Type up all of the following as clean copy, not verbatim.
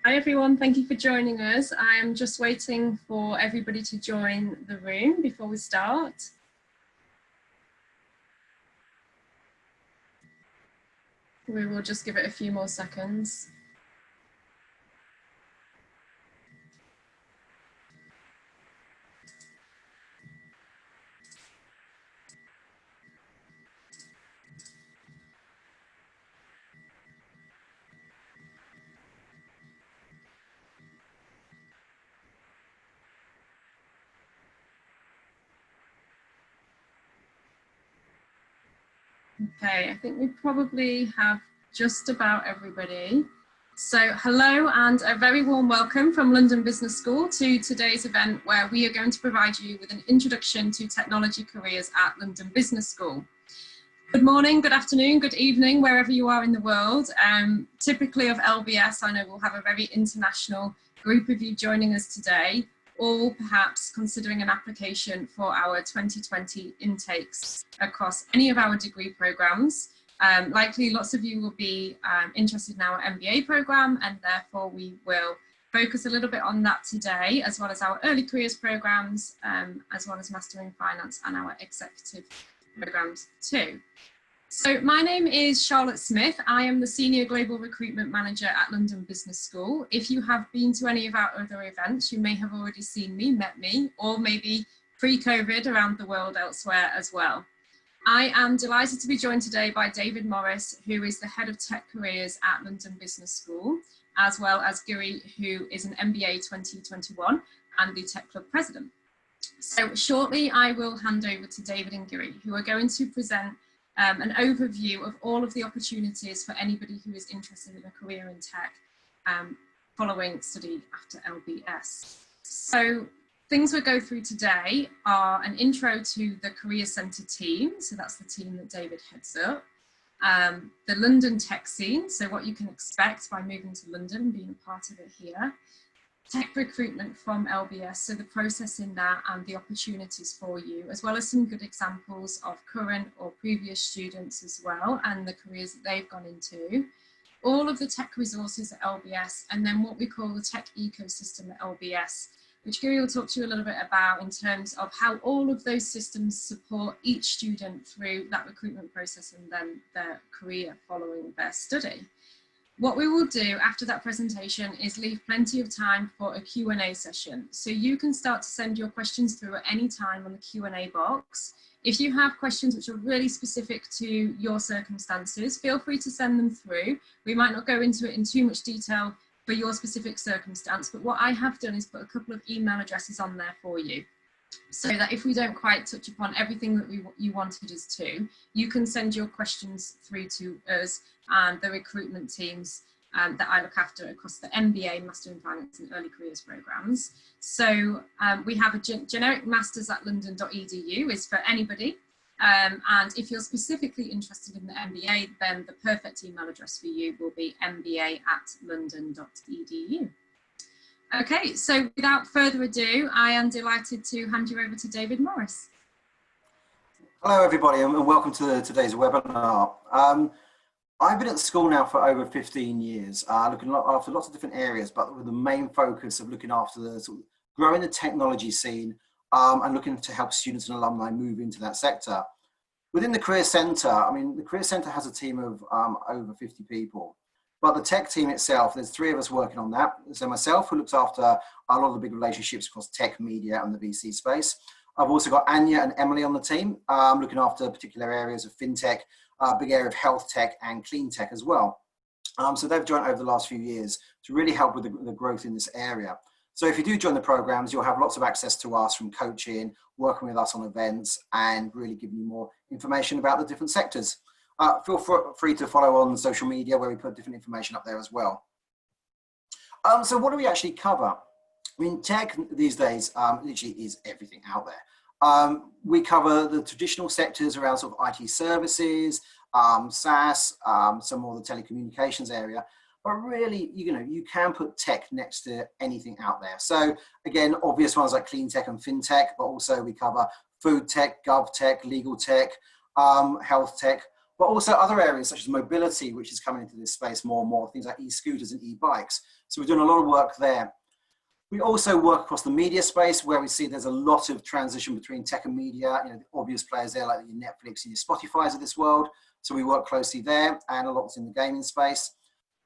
Hi everyone, thank you for joining us. I am just waiting for everybody to join the room before we start. We will just give it a few more seconds. Okay, I think we probably have just about everybody. So hello and a very warm welcome from London Business School to today's event where we are going to provide you with an introduction to technology careers at London Business School. Good morning, good afternoon, good evening, wherever you are in the world. Typically of LBS, I know we'll have a very international group of you joining us today, all perhaps considering an application for our 2020 intakes across any of our degree programs. Likely lots of you will be interested in our MBA program, and therefore we will focus a little bit on that today, as well as our early careers programs, as well as Mastering Finance and our executive programs too. So my name is Charlotte Smith. I am the Senior Global Recruitment Manager at London Business School. If you have been to any of our other events, you may have already seen me, met me, or maybe pre-COVID around the world elsewhere as well. I am delighted to be joined today by David Morris, who is the Head of Tech Careers at London Business School, as well as Giri, who is an MBA 2021 and the Tech Club President. So shortly I will hand over to David and Giri, who are going to present an overview of all of the opportunities for anybody who is interested in a career in tech following study after LBS. So things we'll go through today are an intro to the Career Centre team, so that's the team that David heads up, the London tech scene, so what you can expect by moving to London and being a part of it here, tech recruitment from LBS, so the process in that and the opportunities for you, as well as some good examples of current or previous students as well and the careers that they've gone into, all of the tech resources at LBS, and then what we call the tech ecosystem at LBS, which Giri will talk to you a little bit about in terms of how all of those systems support each student through that recruitment process and then their career following their study. What we will do after that presentation is leave plenty of time for a Q&A session. So you can start to send your questions through at any time on the Q&A box. If you have questions which are really specific to your circumstances, feel free to send them through. We might not go into it in too much detail for your specific circumstance, but what I have done is put a couple of email addresses on there for you, so that if we don't quite touch upon everything that you wanted us to, you can send your questions through to us and the recruitment teams that I look after across the MBA, Master in Finance and Early Careers programs. So we have a generic masters@london.edu is for anybody. And if you're specifically interested in the MBA, then the perfect email address for you will be mba@london.edu. Okay, so without further ado, I am delighted to hand you over to David Morris. Hello everybody and welcome to today's webinar. I've been at school now for over 15 years, looking after lots of different areas, but with the main focus of looking after the growing the technology scene and looking to help students and alumni move into that sector. Within the Career Centre, I mean, the Career Centre has a team of over 50 people. But the tech team itself, there's 3 of us working on that. So myself, who looks after a lot of the big relationships across tech, media, and the VC space. I've also got Anya and Emily on the team, looking after particular areas of fintech, big area of health tech and clean tech as well. So they've joined over the last few years to really help with the growth in this area. So if you do join the programs, you'll have lots of access to us from coaching, working with us on events, and really giving you more information about the different sectors. Feel free to follow on social media where we put different information up there as well. So what do we actually cover? I mean, tech these days literally is everything out there. We cover the traditional sectors around sort of IT services, SaaS, some more of the telecommunications area. But really, you can put tech next to anything out there. So again, obvious ones like clean tech and fintech, but also we cover food tech, gov tech, legal tech, health tech, but also other areas such as mobility, which is coming into this space more and more, things like e-scooters and e-bikes. So we're doing a lot of work there. We also work across the media space, where we see there's a lot of transition between tech and media, the obvious players there like your Netflix and your Spotifys of this world. So we work closely there, and a lot's in the gaming space.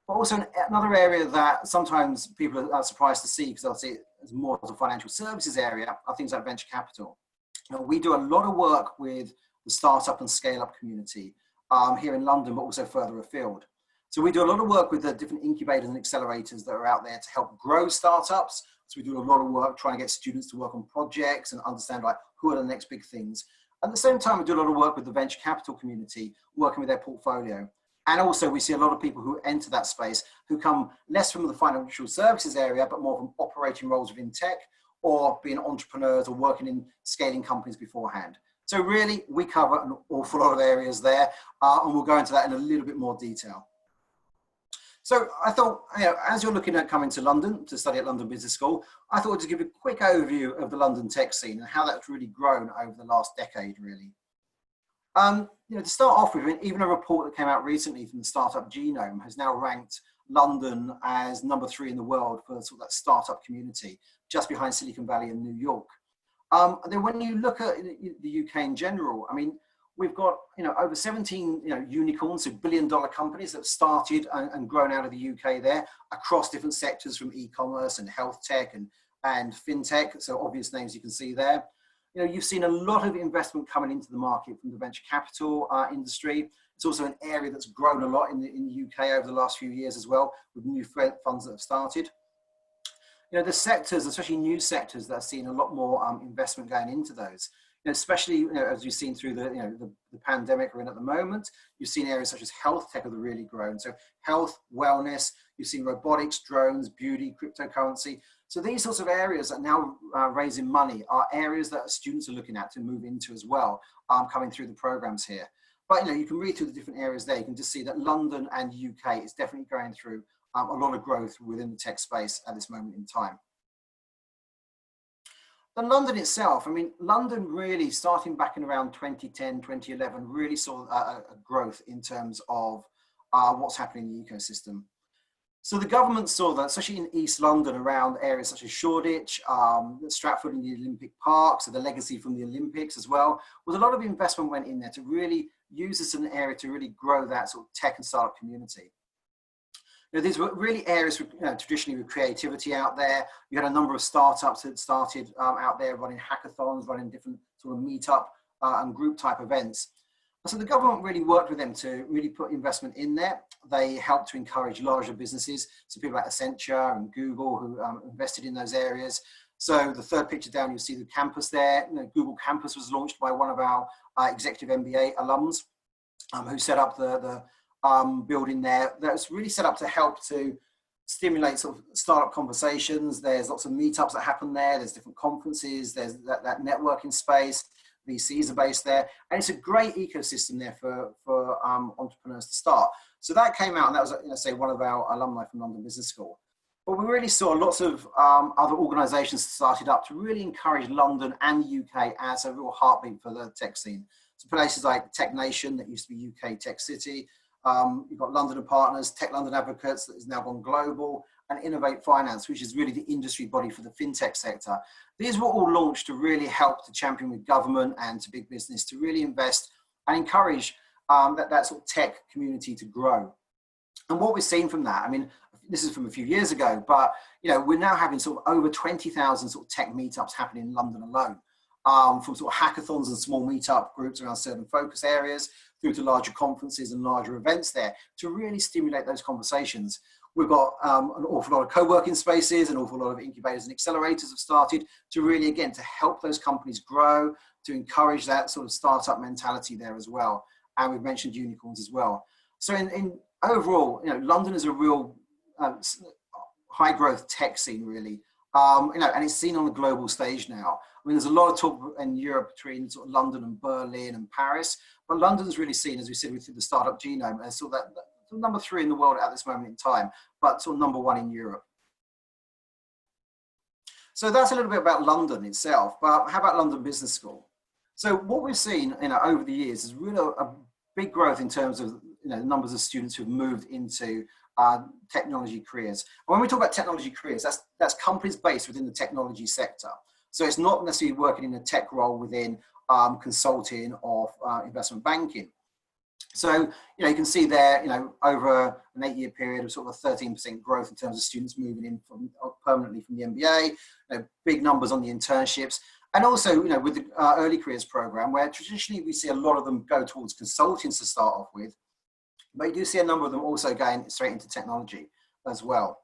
But also another area that sometimes people are surprised to see, because obviously it's more of the financial services area, are things like venture capital. We do a lot of work with the startup and scale-up community here in London, but also further afield. So we do a lot of work with the different incubators and accelerators that are out there to help grow startups. So we do a lot of work trying to get students to work on projects and understand like who are the next big things. At the same time, we do a lot of work with the venture capital community, working with their portfolio. And also we see a lot of people who enter that space who come less from the financial services area, but more from operating roles within tech, or being entrepreneurs or working in scaling companies beforehand. So really, we cover an awful lot of areas there, and we'll go into that in a little bit more detail. So I thought, as you're looking at coming to London to study at London Business School, I thought to give you a quick overview of the London tech scene and how that's really grown over the last decade, really. To start off with, even a report that came out recently from the startup Genome has now ranked London as #3 in the world for sort of that startup community, just behind Silicon Valley and New York. And then when you look at the UK in general, I mean, we've got over 17 unicorns, so billion-dollar companies that have started and grown out of the UK there across different sectors, from e-commerce and health tech and fintech. So obvious names you can see there. You've seen a lot of investment coming into the market from the venture capital industry. It's also an area that's grown a lot in the UK over the last few years as well, with new funds that have started. The sectors, especially new sectors, that are seeing a lot more investment going into those. Especially as you've seen through the pandemic we're in at the moment, you've seen areas such as health tech have really grown. So health, wellness, you've seen robotics, drones, beauty, cryptocurrency. So these sorts of areas that are now raising money are areas that students are looking at to move into as well, coming through the programs here. But you can read through the different areas there. You can just see that London and UK is definitely going through a lot of growth within the tech space at this moment in time. And London itself, I mean, London really, starting back in around 2010, 2011, really saw a growth in terms of what's happening in the ecosystem. So the government saw that, especially in East London, around areas such as Shoreditch, Stratford and the Olympic Park, so the legacy from the Olympics as well, was a lot of investment went in there to really use this as an area to really grow that sort of tech and startup community. These were really areas traditionally with creativity out there. You had a number of startups that started out there running hackathons, running different sort of meetup and group type events. And so the government really worked with them to really put investment in there. They helped to encourage larger businesses, so people like Accenture and Google who invested in those areas. So the third picture down, you'll see the campus there. Google Campus was launched by one of our executive MBA alums who set up the building there. That's really set up to help to stimulate sort of startup conversations. There's lots of meetups that happen there. There's different conferences. There's that networking space. VCs are based there. And it's a great ecosystem there for entrepreneurs to start. So that came out, and that was, say, one of our alumni from London Business School. But we really saw lots of other organizations started up to really encourage London and the UK as a real heartbeat for the tech scene. So places like Tech Nation, that used to be UK Tech City. You've got London and Partners, Tech London Advocates, that has now gone global, and Innovate Finance, which is really the industry body for the fintech sector. These were all launched to really help to champion with government and to big business to really invest and encourage that sort of tech community to grow. And what we've seen from that, I mean, this is from a few years ago, but we're now having sort of over 20,000 sort of tech meetups happening in London alone, from sort of hackathons and small meetup groups around certain focus areas through to larger conferences and larger events there to really stimulate those conversations. We've got an awful lot of co-working spaces, an awful lot of incubators and accelerators have started to really, again, to help those companies grow, to encourage that sort of startup mentality there as well. And we've mentioned unicorns as well. So in overall, London is a real high growth tech scene, really. And it's seen on a global stage now. I mean, there's a lot of talk in Europe between sort of London and Berlin and Paris, but London's really seen, as we said, with the startup Genome, as sort of that #3 in the world at this moment in time, but sort of #1 in Europe. So that's a little bit about London itself, but how about London Business School? So what we've seen over the years is really a big growth in terms of the numbers of students who've moved into technology careers. And when we talk about technology careers, that's companies based within the technology sector. So it's not necessarily working in a tech role within consulting or investment banking. So, you can see there, over an 8-year period of sort of a 13% growth in terms of students moving in permanently from the MBA, big numbers on the internships. And also, with the early careers program, where traditionally we see a lot of them go towards consultants to start off with, but you do see a number of them also going straight into technology as well.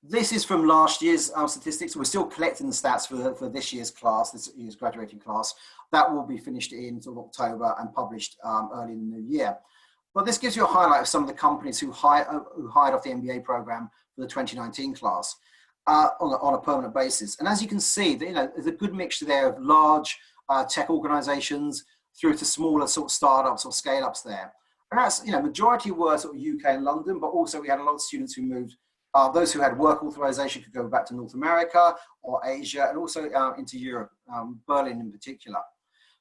This is from last year's statistics. We're still collecting the stats for this year's class, this year's graduating class. That will be finished in sort of October and published early in the new year. But this gives you a highlight of some of the companies who hired off the MBA program for the 2019 class on a permanent basis. And as you can see, there's a good mixture there of large tech organizations through to smaller sort of startups or scale-ups there. And that's, majority were sort of UK and London, but also we had a lot of students who moved. Those who had work authorization could go back to North America or Asia, and also into Europe, Berlin in particular.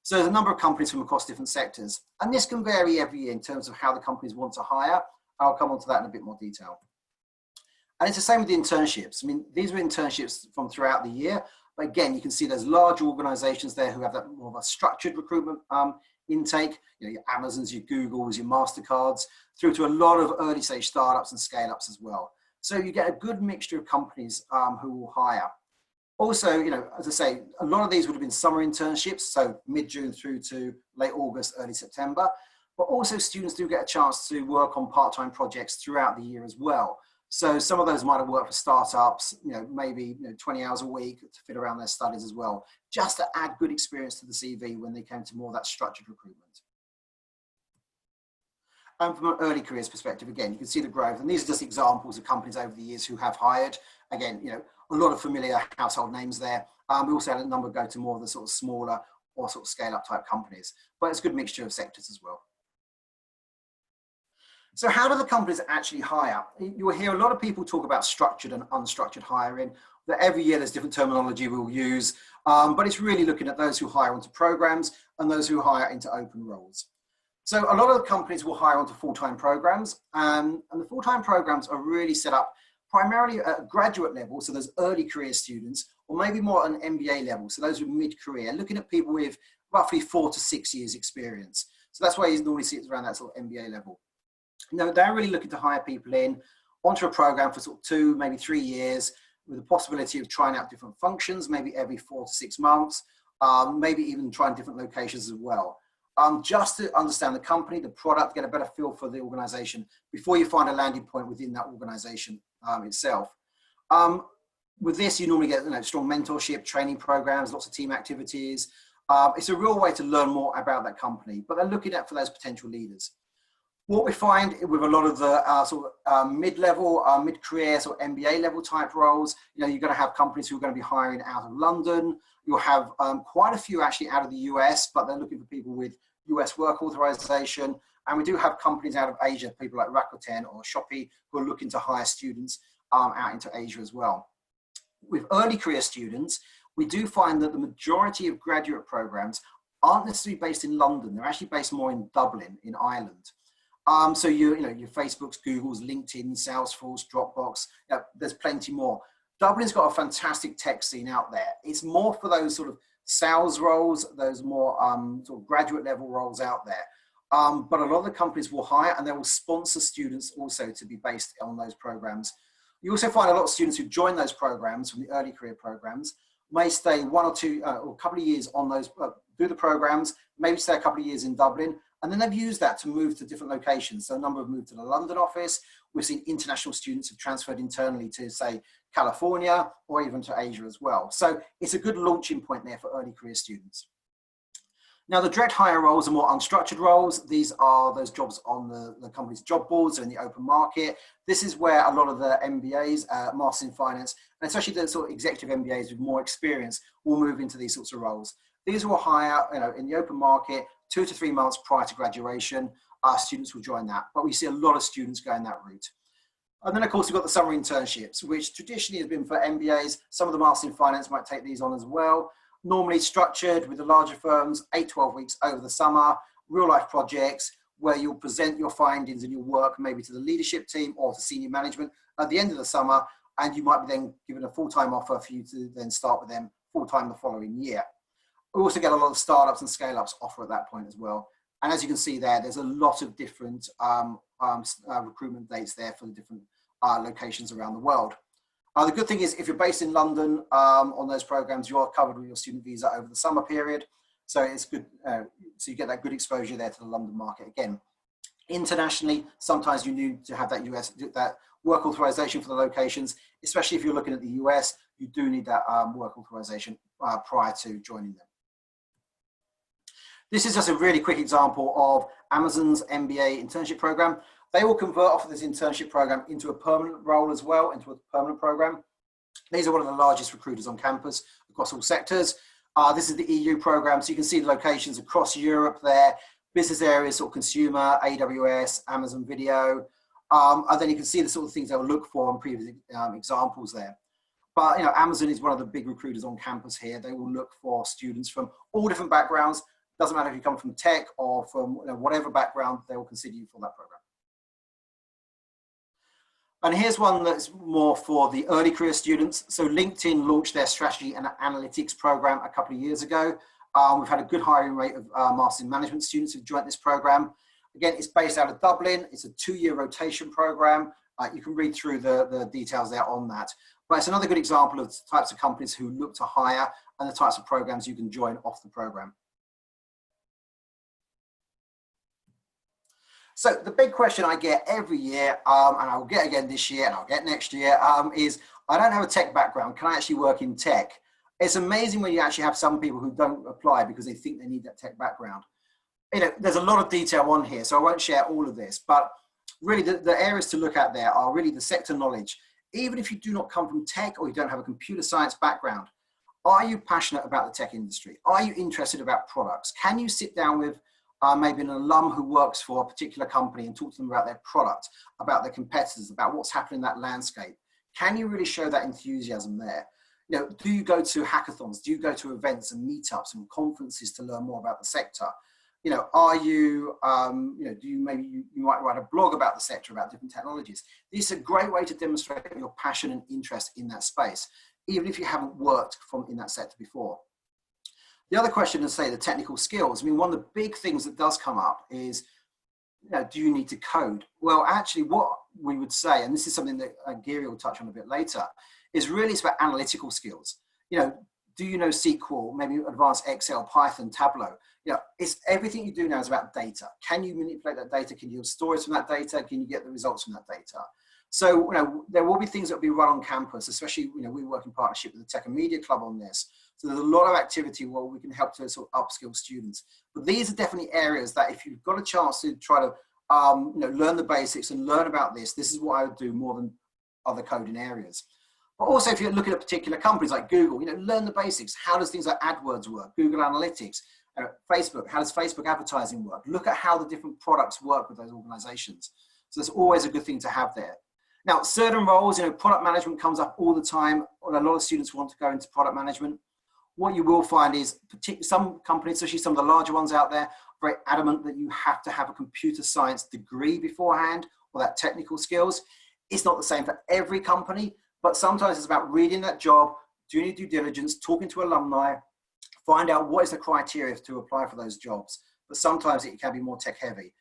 So there's a number of companies from across different sectors. And this can vary every year in terms of how the companies want to hire. I'll come on to that in a bit more detail. And it's the same with the internships. I mean, these were internships from throughout the year. But again, you can see there's large organizations there who have that more of a structured recruitment intake, your Amazons, your Googles, your MasterCards, through to a lot of early stage startups and scale-ups as well. So you get a good mixture of companies who will hire. Also, as I say, a lot of these would have been summer internships, so mid-June through to late August, early September. But also students do get a chance to work on part-time projects throughout the year as well. So some of those might have worked for startups, maybe 20 hours a week to fit around their studies as well, just to add good experience to the CV when they came to more of that structured recruitment. And from an early careers perspective, again, you can see the growth. And these are just examples of companies over the years who have hired. Again, a lot of familiar household names there. We also had a number go to more of the sort of smaller or sort of scale up type companies, but it's a good mixture of sectors as well. So how do the companies actually hire? You will hear a lot of people talk about structured and unstructured hiring. That every year there's different terminology we'll use, but it's really looking at those who hire onto programs and those who hire into open roles. So a lot of the companies will hire onto full-time programs, and the full-time programs are really set up primarily at a graduate level, so there's early career students, or maybe more at an MBA level, so those with mid-career, looking at people with roughly 4 to 6 years experience. So that's why you normally see it around that sort of MBA level. They're really looking to hire people in onto a program for sort of 2, maybe 3 years, with the possibility of trying out different functions, maybe every 4 to 6 months, maybe even trying different locations as well. Just to understand the company, the product, get a better feel for the organization before you find a landing point within that organization itself. With this, you normally get strong mentorship, training programs, lots of team activities. It's a real way to learn more about that company, but they're looking at for those potential leaders. What we find with a lot of the mid-level, mid-career, sort of MBA level type roles, you're going to have companies who are going to be hiring out of London. You'll have quite a few actually out of the US, but they're looking for people with US work authorization. And we do have companies out of Asia, people like Rakuten or Shopee, who are looking to hire students out into Asia as well. With early career students, we do find that the majority of graduate programs aren't necessarily based in London. They're actually based more in Dublin, in Ireland. So your Facebooks, Googles, LinkedIn, Salesforce, Dropbox, there's plenty more. Dublin's got a fantastic tech scene out there. It's more for those sort of sales roles, those more sort of graduate level roles out there. But a lot of the companies will hire and they will sponsor students also to be based on those programs. You also find a lot of students who join those programs from the early career programs may stay 1 or 2 or a couple of years on those, do the programs, maybe stay a couple of years in Dublin, and then they've used that to move to different locations. So a number have moved to the London office. We've seen international students have transferred internally to, say, California or even to Asia as well. So it's a good launching point there for early career students. Now, the direct hire roles are more unstructured roles. These are those jobs on the company's job boards or in the open market. This is where a lot of the MBAs, Masters in Finance, and especially the sort of executive MBAs with more experience will move into these sorts of roles. These will hire, in the open market, 2 to 3 months prior to graduation. Students will join that, but we see a lot of students going that route. And then, of course, we've got the summer internships, which traditionally has been for MBAs. Some of the Masters in Finance might take these on as well. Normally structured with the larger firms, 8-12 weeks over the summer, real life projects where you'll present your findings and your work maybe to the leadership team or to senior management at the end of the summer, and you might be then given a full-time offer for you to then start with them full-time the following year. We also get a lot of startups and scale-ups offer at that point as well. And as you can see there, there's a lot of different recruitment dates there for the different locations around the world. The good thing is if you're based in London on those programs, you are covered with your student visa over the summer period. So it's good, so you get that good exposure there to the London market again. Internationally, sometimes you need to have that work authorization for the locations, especially if you're looking at the US, you do need that work authorization prior to joining them. This is just a really quick example of Amazon's MBA internship program. They will convert off of this internship program into a permanent role as well, into a permanent program. These are one of the largest recruiters on campus across all sectors. This is the EU program, so you can see the locations across Europe there, business areas, sort of consumer, AWS, Amazon Video, and then you can see the sort of things they'll look for in previous examples there. But you know, Amazon is one of the big recruiters on campus here. They will look for students from all different backgrounds. Doesn't matter if you come from tech or from whatever background, they will consider you for that program. And here's one that's more for the early career students. So LinkedIn launched their strategy and analytics program a couple of years ago. We've had a good hiring rate of Masters in Management students who've joined this program. Again, it's based out of Dublin. It's a 2-year rotation program. You can read through the details there on that. But it's another good example of the types of companies who look to hire and the types of programs you can join off the program. So the big question I get every year, and I'll get again this year and I'll get next year, is I don't have a tech background. Can I actually work in tech? It's amazing when you actually have some people who don't apply because they think they need that tech background. You know, there's a lot of detail on here, so I won't share all of this, but really the areas to look at there are really the sector knowledge. Even if you do not come from tech or you don't have a computer science background, are you passionate about the tech industry? Are you interested about products? Can you sit down with maybe an alum who works for a particular company and talk to them about their product, about their competitors, about what's happening in that landscape? Can you really show that enthusiasm there? You know, do you go to hackathons? Do you go to events and meetups and conferences to learn more about the sector? You know, are you, you know, do you maybe you might write a blog about the sector, about different technologies? This is a great way to demonstrate your passion and interest in that space, even if you haven't worked in that sector before. The other question is, say, the technical skills. I mean, one of the big things that does come up is, you know, do you need to code? Well, actually, what we would say, and this is something that Giri will touch on a bit later, is really it's about analytical skills. You know, do you know SQL, maybe advanced Excel, Python, Tableau? You know, it's everything you do now is about data. Can you manipulate that data? Can you have stories from that data? Can you get the results from that data? So, you know, there will be things that will be run on campus, especially, you know, we work in partnership with the Tech and Media Club on this. So there's a lot of activity where we can help to sort of upskill students. But these are definitely areas that if you've got a chance to try to, you know, learn the basics and learn about this is what I would do more than other coding areas. But also if you're looking at particular companies like Google, you know, learn the basics. How does things like AdWords work? Google Analytics, Facebook, how does Facebook advertising work? Look at how the different products work with those organizations. So it's always a good thing to have there. Now, certain roles, you know, product management comes up all the time. A lot of students want to go into product management. What you will find is some companies, especially some of the larger ones out there, are very adamant that you have to have a computer science degree beforehand or that technical skills. It's not the same for every company, but sometimes it's about reading that job, doing your due diligence, talking to alumni, find out what is the criteria to apply for those jobs. But sometimes it can be more tech heavy.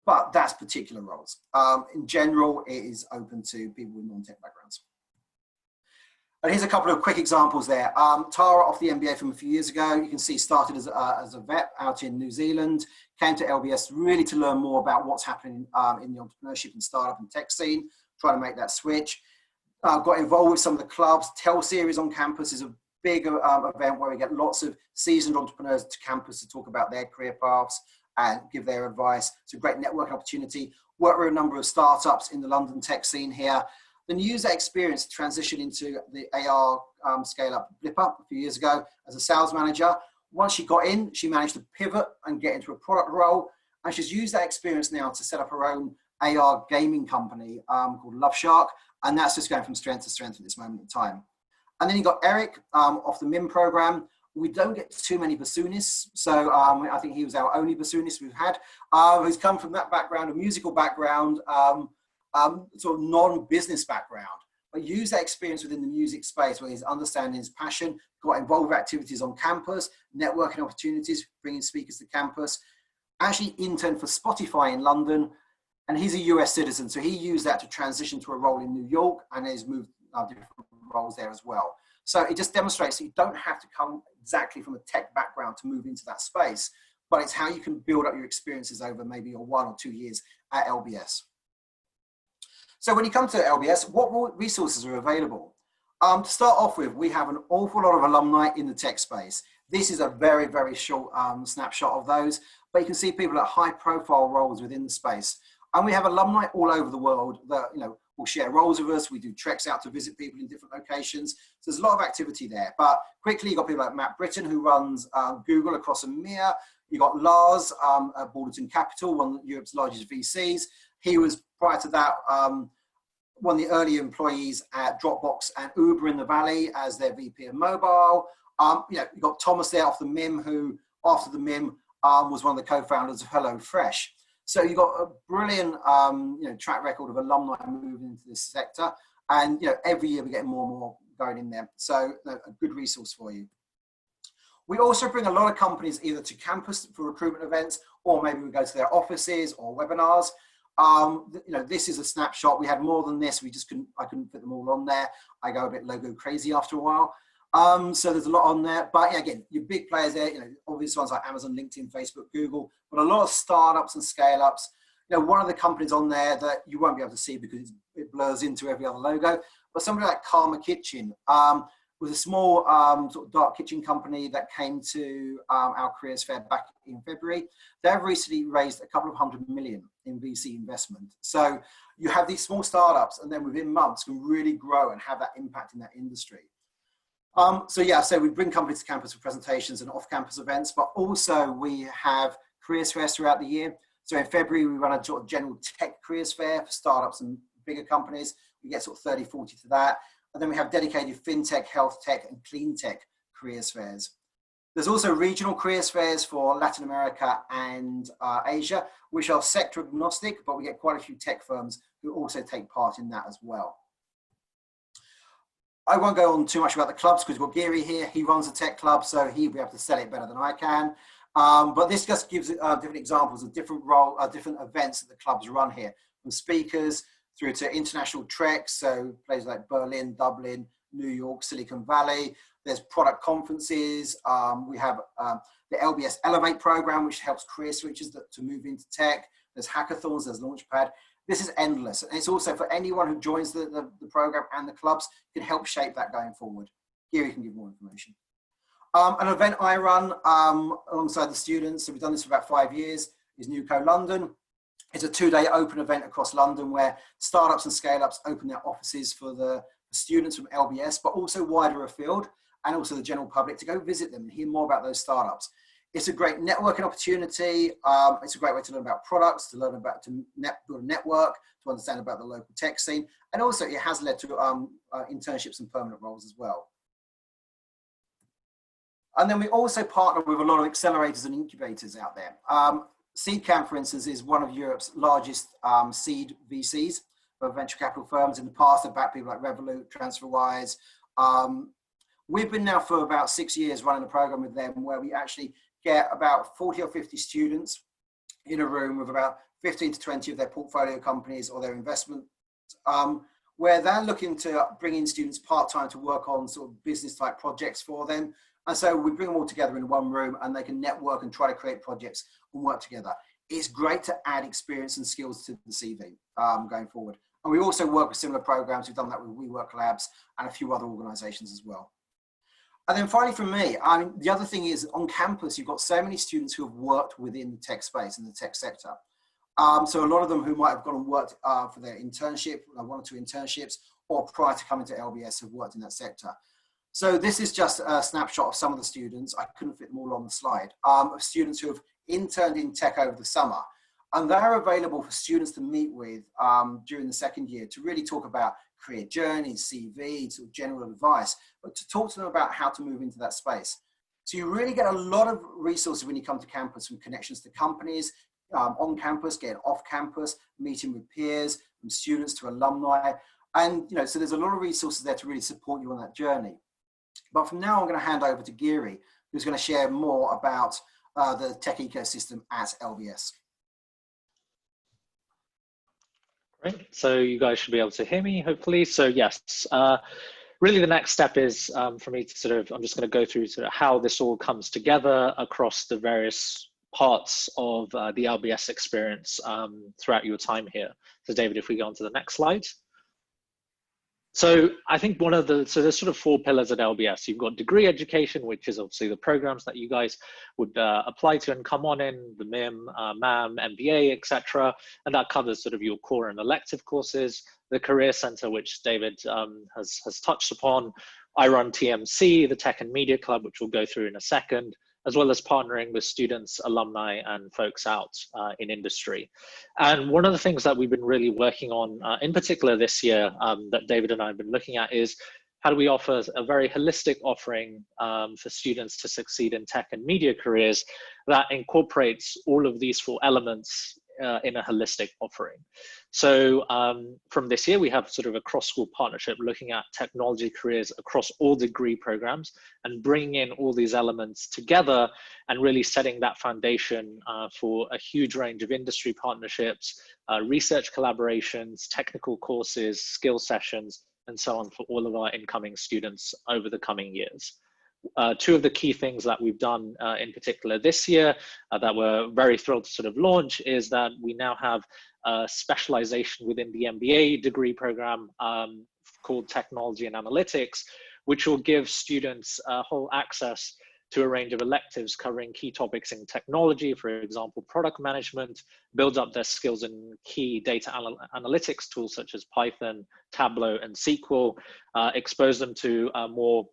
But that's particular roles. In general, it is open to people with non-tech backgrounds. And here's a couple of quick examples there. Tara off the MBA from a few years ago, you can see started as a vet out in New Zealand, came to LBS really to learn more about what's happening in the entrepreneurship and startup and tech scene, trying to make that switch. Got involved with some of the clubs. Tell Series on campus is a big event where we get lots of seasoned entrepreneurs to campus to talk about their career paths and give their advice. It's a great networking opportunity. Work with a number of startups in the London tech scene here. Then use that experience to transition into the AR scale-up Blipper a few years ago as a sales manager. Once she got in, she managed to pivot and get into a product role. And she's used that experience now to set up her own AR gaming company called Love Shark. And that's just going from strength to strength at this moment in time. And then you got Eric off the MIM program, we don't get too many bassoonists. So I think he was our only bassoonist we've had, who's come from that background, a musical background, sort of non-business background, but use that experience within the music space where he's understanding his passion, got involved with activities on campus, networking opportunities, bringing speakers to campus, actually interned for Spotify in London, and he's a US citizen, so he used that to transition to a role in New York and has moved different roles there as well. So it just demonstrates that you don't have to come exactly from a tech background to move into that space, but it's how you can build up your experiences over maybe your 1 or 2 years at LBS. So when you come to LBS, what resources are available? To start off with, we have an awful lot of alumni in the tech space. This is a very, very short snapshot of those, but you can see people at high profile roles within the space. And we have alumni all over the world that, will share roles with us. We do treks out to visit people in different locations. So there's a lot of activity there. But quickly, you've got people like Matt Britton, who runs Google across EMEA. You've got Lars at Balderton Capital, one of Europe's largest VCs. He was, prior to that, one of the early employees at Dropbox and Uber in the Valley as their VP of mobile. You've got Thomas there off the MIM, who after the MIM was one of the co-founders of HelloFresh. So you've got a brilliant track record of alumni moving into this sector. And every year we get more and more going in there. So a good resource for you. We also bring a lot of companies either to campus for recruitment events, or maybe we go to their offices or webinars. This is a snapshot. We had more than this. I couldn't fit them all on there. I go a bit logo crazy after a while. So there's a lot on there, but again, your big players there, obvious ones like Amazon, LinkedIn, Facebook, Google, but a lot of startups and scale ups. One of the companies on there that you won't be able to see because it blurs into every other logo, but somebody like Karma Kitchen, was a small sort of dark kitchen company that came to our careers fair back in February. They've recently raised a couple of $100 million in VC investment. So you have these small startups, and then within months can really grow and have that impact in that industry. So we bring companies to campus for presentations and off-campus events, but also we have careers fairs throughout the year. So in February, we run a sort of general tech careers fair for startups and bigger companies. We get sort of 30, 40 to that. And then we have dedicated fintech, health tech, and clean tech careers fairs. There's also regional careers fairs for Latin America and Asia, which are sector agnostic, but we get quite a few tech firms who also take part in that as well. I won't go on too much about the clubs because we've got Geary here. He runs a tech club, so he'll be able to sell it better than I can. But this just gives different examples of different events that the clubs run here, from speakers through to international treks, so places like Berlin, Dublin, New York, Silicon Valley. There's product conferences. We have the LBS Elevate program, which helps career switchers to move into tech. There's hackathons, there's Launchpad. This is endless. And it's also for anyone who joins the program and the clubs, can help shape that going forward. Geary can give more information. An event I run alongside the students, so we've done this for about 5 years, is NewCo London. It's a 2-day open event across London where startups and scale-ups open their offices for the students from LBS, but also wider afield, and also the general public to go visit them and hear more about those startups. It's a great networking opportunity. It's a great way to learn about products, to learn about, build a network, to understand about the local tech scene. And also it has led to internships and permanent roles as well. And then we also partner with a lot of accelerators and incubators out there. SeedCamp, for instance, is one of Europe's largest seed VCs for venture capital firms. In the past, they've backed people like Revolut, TransferWise. We've been now for about 6 years running a program with them where we actually get about 40 or 50 students in a room with about 15 to 20 of their portfolio companies or their investment, where they're looking to bring in students part-time to work on sort of business type projects for them. And so we bring them all together in one room and they can network and try to create projects and work together. It's great to add experience and skills to the CV going forward. And we also work with similar programs. We've done that with WeWork Labs and a few other organizations as well. And then finally from me, the other thing is on campus, you've got so many students who have worked within the tech space and the tech sector. So a lot of them who might have gone and worked for their internship, 1 or 2 internships, or prior to coming to LBS have worked in that sector. So this is just a snapshot of some of the students. I couldn't fit them all on the slide, of students who have interned in tech over the summer. And they're available for students to meet with during the second year to really talk about career journeys, CV, sort of general advice, but to talk to them about how to move into that space. So you really get a lot of resources when you come to campus, from connections to companies, on campus, getting off campus, meeting with peers, from students to alumni. And, so there's a lot of resources there to really support you on that journey. But from now, I'm going to hand over to Giri, who's going to share more about the tech ecosystem at LBS. Great. So you guys should be able to hear me, hopefully. So yes, really the next step is for me to I'm just going to go through how this all comes together across the various parts of the LBS experience throughout your time here. So David, if we go on to the next slide. So I think there's sort of 4 pillars at LBS. You've got degree education, which is obviously the programs that you guys would apply to and come on in, the MIM, MAM, MBA, etc. And that covers sort of your core and elective courses. The Career Center, which David has touched upon. I run TMC, the Tech and Media Club, which we'll go through in a second, as well as partnering with students, alumni, and folks out in industry. And one of the things that we've been really working on, in particular this year, that David and I have been looking at is how do we offer a very holistic offering for students to succeed in tech and media careers that incorporates all of these 4 elements in a holistic offering. So from this year, we have sort of a cross-school partnership looking at technology careers across all degree programs and bringing in all these elements together and really setting that foundation for a huge range of industry partnerships, research collaborations, technical courses, skill sessions, and so on for all of our incoming students over the coming years. 2 of the key things that we've done in particular this year that we're very thrilled to sort of launch is that we now have a specialization within the MBA degree program called Technology and Analytics, which will give students whole access to a range of electives covering key topics in technology, for example, product management, build up their skills in key data analytics tools such as Python, Tableau, and SQL, expose them to more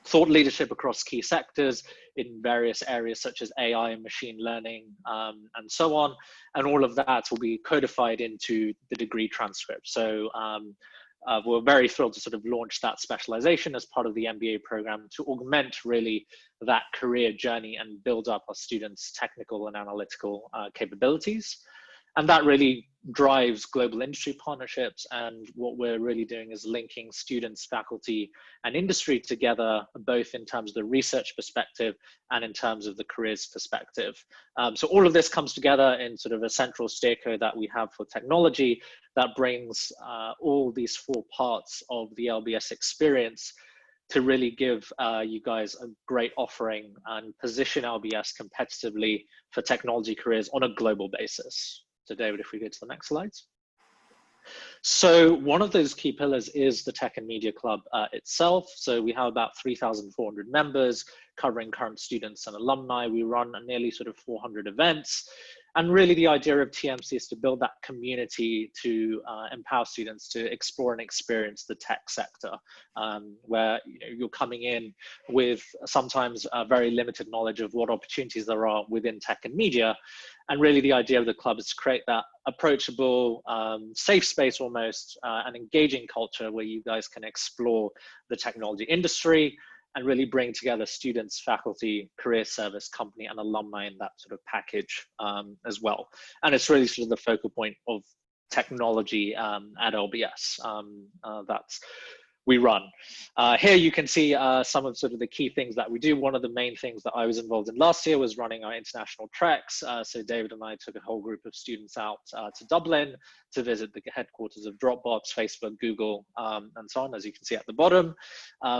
thought leadership across key sectors in various areas such as AI and machine learning and so on. And all of that will be codified into the degree transcript. So we're very thrilled to sort of launch that specialization as part of the MBA program to augment really that career journey and build up our students' technical and analytical capabilities. And that really drives global industry partnerships. And what we're really doing is linking students, faculty, and industry together, both in terms of the research perspective and in terms of the careers perspective. So all of this comes together in sort of a central steerco that we have for technology that brings all these 4 parts of the LBS experience to really give you guys a great offering and position LBS competitively for technology careers on a global basis. So David, if we go to the next slide. So one of those key pillars is the Tech and Media Club itself. So we have about 3,400 members covering current students and alumni. We run nearly sort of 400 events. And really the idea of TMC is to build that community to empower students to explore and experience the tech sector, where you're coming in with sometimes a very limited knowledge of what opportunities there are within tech and media. And really the idea of the club is to create that approachable, safe space almost, an engaging culture where you guys can explore the technology industry and really bring together students, faculty, career service, company, and alumni in that sort of package as well. And it's really sort of the focal point of technology at LBS that's we run. Here you can see some of sort of the key things that we do. One of the main things that I was involved in last year was running our international treks. So David and I took a whole group of students out to Dublin to visit the headquarters of Dropbox, Facebook, Google, and so on, as you can see at the bottom.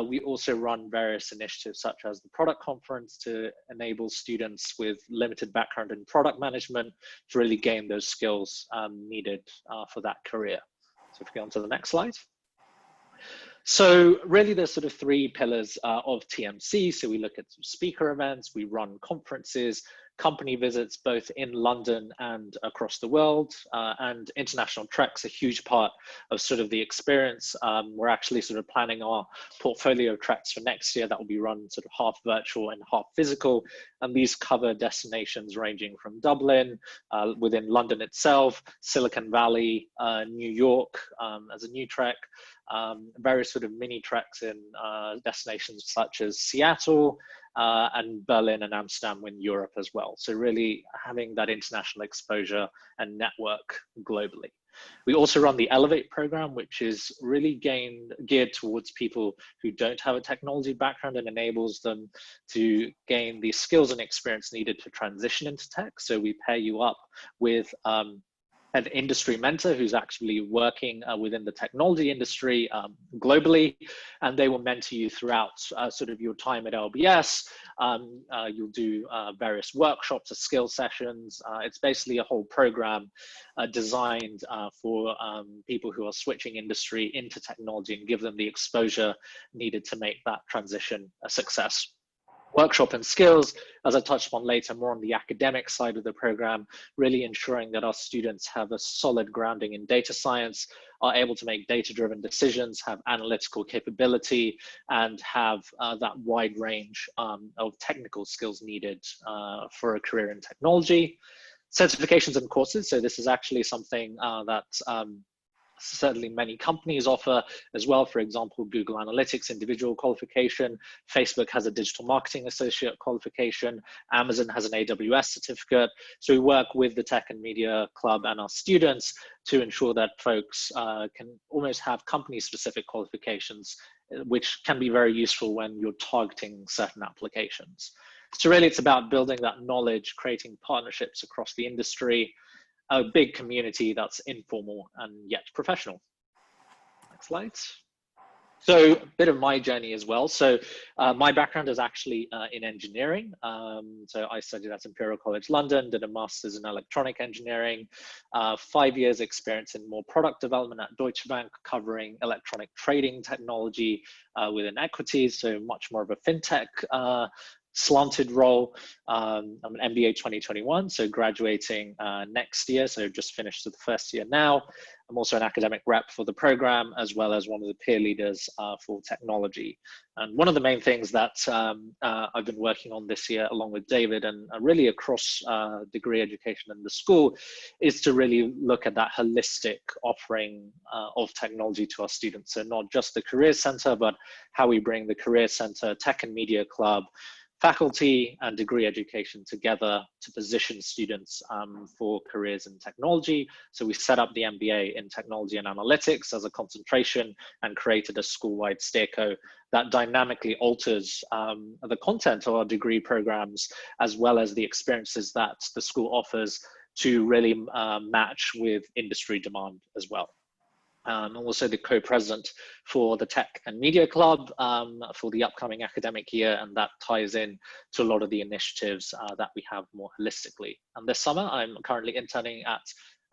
We also run various initiatives such as the product conference to enable students with limited background in product management to really gain those skills needed for that career. So if we go on to the next slide. So really there's sort of 3 pillars of TMC. So we look at speaker events, we run conferences, company visits both in London and across the world, and international treks, a huge part of sort of the experience. We're actually sort of planning our portfolio of treks for next year that will be run sort of half virtual and half physical. And these cover destinations ranging from Dublin, within London itself, Silicon Valley, New York as a new trek, various sort of mini treks in destinations such as Seattle, and Berlin and Amsterdam in Europe as well. So really having that international exposure and network globally. We also run the Elevate program, which is really geared towards people who don't have a technology background and enables them to gain the skills and experience needed to transition into tech. So we pair you up with an industry mentor who's actually working within the technology industry globally, and they will mentor you throughout sort of your time at LBS. You'll do various workshops or skill sessions. It's basically a whole program designed for people who are switching industry into technology and give them the exposure needed to make that transition a success. Workshop and skills, as I touched on later, more on the academic side of the program, really ensuring that our students have a solid grounding in data science, are able to make data-driven decisions, have analytical capability, and have that wide range of technical skills needed for a career in technology. Certifications and courses, so this is actually something that certainly many companies offer as well. For example, Google Analytics individual qualification, Facebook has a digital marketing associate qualification, Amazon has an AWS certificate. So we work with the Tech and Media Club and our students to ensure that folks can almost have company specific qualifications, which can be very useful when you're targeting certain applications. So really it's about building that knowledge, creating partnerships across the industry, a big community that's informal and yet professional. Next slide. So a bit of my journey as well. So my background is actually in engineering. So I studied at Imperial College London, did a master's in electronic engineering, 5 years experience in more product development at Deutsche Bank, covering electronic trading technology within equities, so much more of a fintech slanted role. I'm an MBA 2021, so graduating next year, so just finished the first year now. I'm also an academic rep for the program, as well as one of the peer leaders for technology. And one of the main things that I've been working on this year, along with David, and really across degree education in the school, is to really look at that holistic offering of technology to our students. So not just the Career Center, but how we bring the Career Center, Tech and Media Club, faculty and degree education together to position students for careers in technology. So we set up the MBA in technology and analytics as a concentration and created a school-wide steerco that dynamically alters the content of our degree programs, as well as the experiences that the school offers to really match with industry demand as well. I'm also the co-president for the Tech and Media Club for the upcoming academic year, and that ties in to a lot of the initiatives that we have more holistically. And this summer, I'm currently interning at